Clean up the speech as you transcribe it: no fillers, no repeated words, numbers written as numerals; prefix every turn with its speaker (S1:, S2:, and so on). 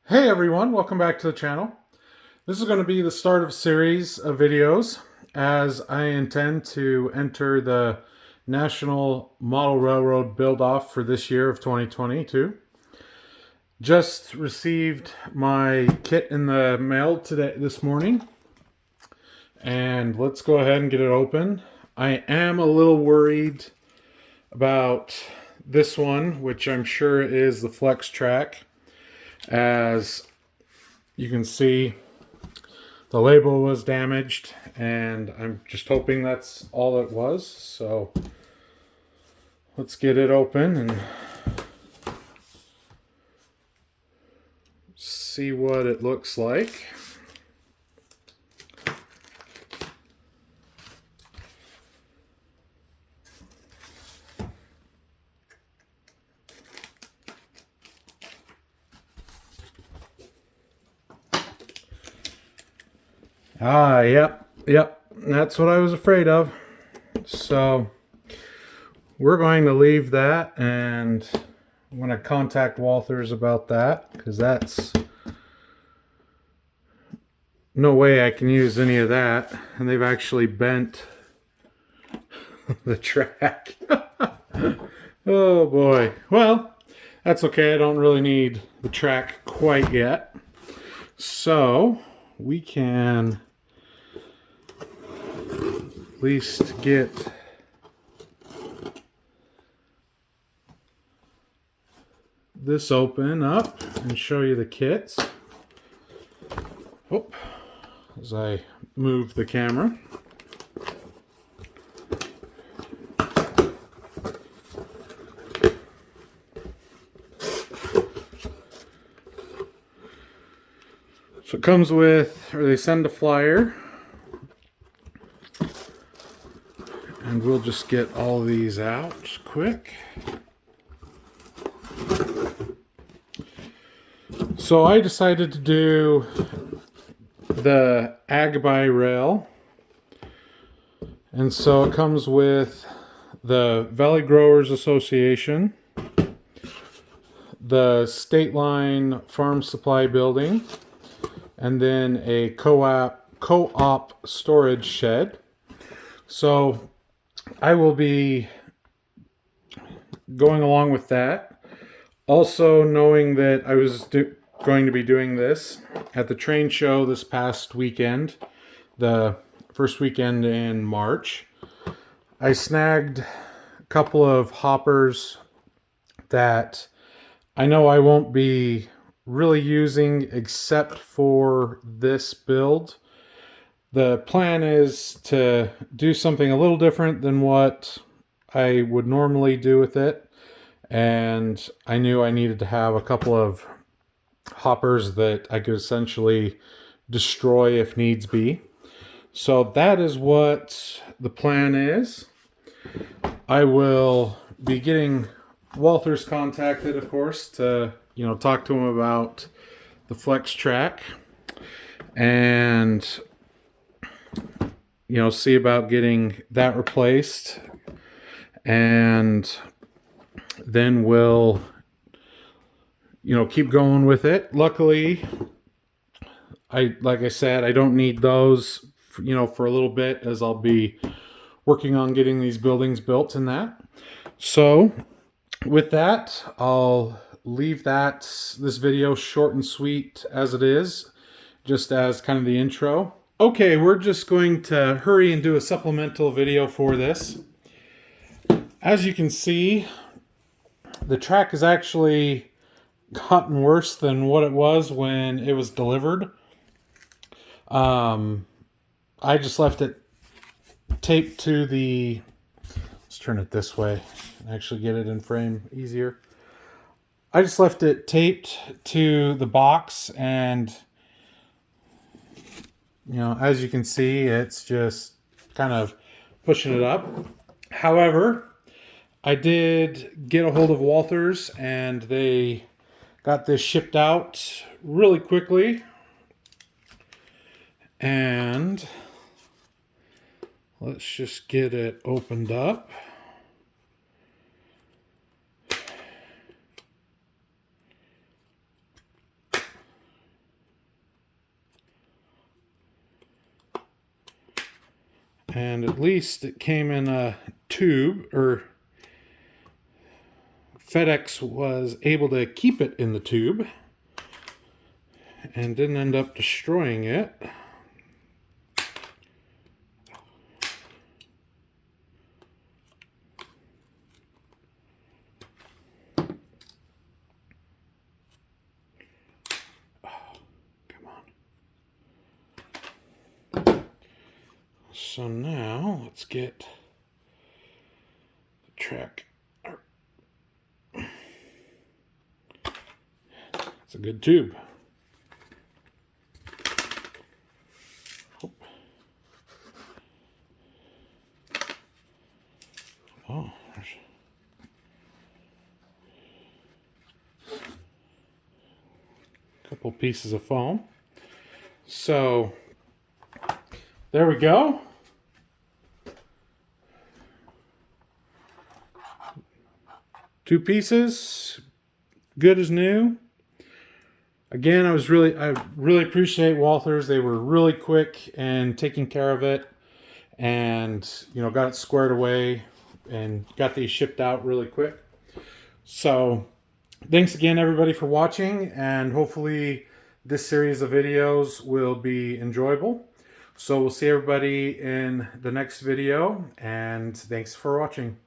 S1: Hey everyone, welcome back to the channel. This is going to be the start of a series of videos as I intend to enter the National Model Railroad build-off for this year of 2022. Just received my kit in the mail this morning, and let's go ahead and get it open. I am a little worried about this one, which I'm sure is the Flex Track. As you can see, the label was damaged, and I'm just hoping that's all it was. So let's get it open and see what it looks like. Yep, that's what I was afraid of. So we're going to leave that, and I'm going to contact Walthers about that, because that's no way I can use any of that. And they've actually bent the track. Oh boy. Well, that's okay. I don't really need the track quite yet. So we can at least get this open up and show you the kits. Oh, as I move the camera. So it comes with, or they send a flyer, and we'll just get all of these out quick. So I decided to do the Ag by Rail, and so it comes with the Valley Growers Association, the State Line Farm Supply Building, and then a co-op storage shed. So I will be going along with that. Also, knowing that I was going to be doing this at the train show this past weekend, the first weekend in March, I snagged a couple of hoppers that I know I won't be really using except for this build. The plan is to do something a little different than what I would normally do with it, and I knew I needed to have a couple of hoppers that I could essentially destroy if needs be. So that is what the plan is. I will be getting Walthers contacted, of course, to talk to him about the Flex Track, and see about getting that replaced, and then we'll keep going with it. Luckily, like I said, I don't need those for a little bit, as I'll be working on getting these buildings built and that. So with that, I'll leave this video short and sweet as it is, just as kind of the intro. Okay, we're just going to hurry and do a supplemental video for this. As you can see, the track has actually gotten worse than what it was when it was delivered. I just left it taped to the, let's turn it this way and actually get it in frame easier. I just left it taped to the box, and as you can see, it's just kind of pushing it up. However, I did get a hold of Walthers, and they got this shipped out really quickly. And let's just get it opened up. And at least it came in a tube, or FedEx was able to keep it in the tube and didn't end up destroying it. So now let's get the track. It's a good tube. Oh, there's a couple pieces of foam. So there we go. Two pieces, good as new. Again, I really appreciate Walthers. They were really quick and taking care of it, and got it squared away and got these shipped out really quick. So thanks again everybody for watching, and hopefully this series of videos will be enjoyable. So we'll see everybody in the next video, and thanks for watching.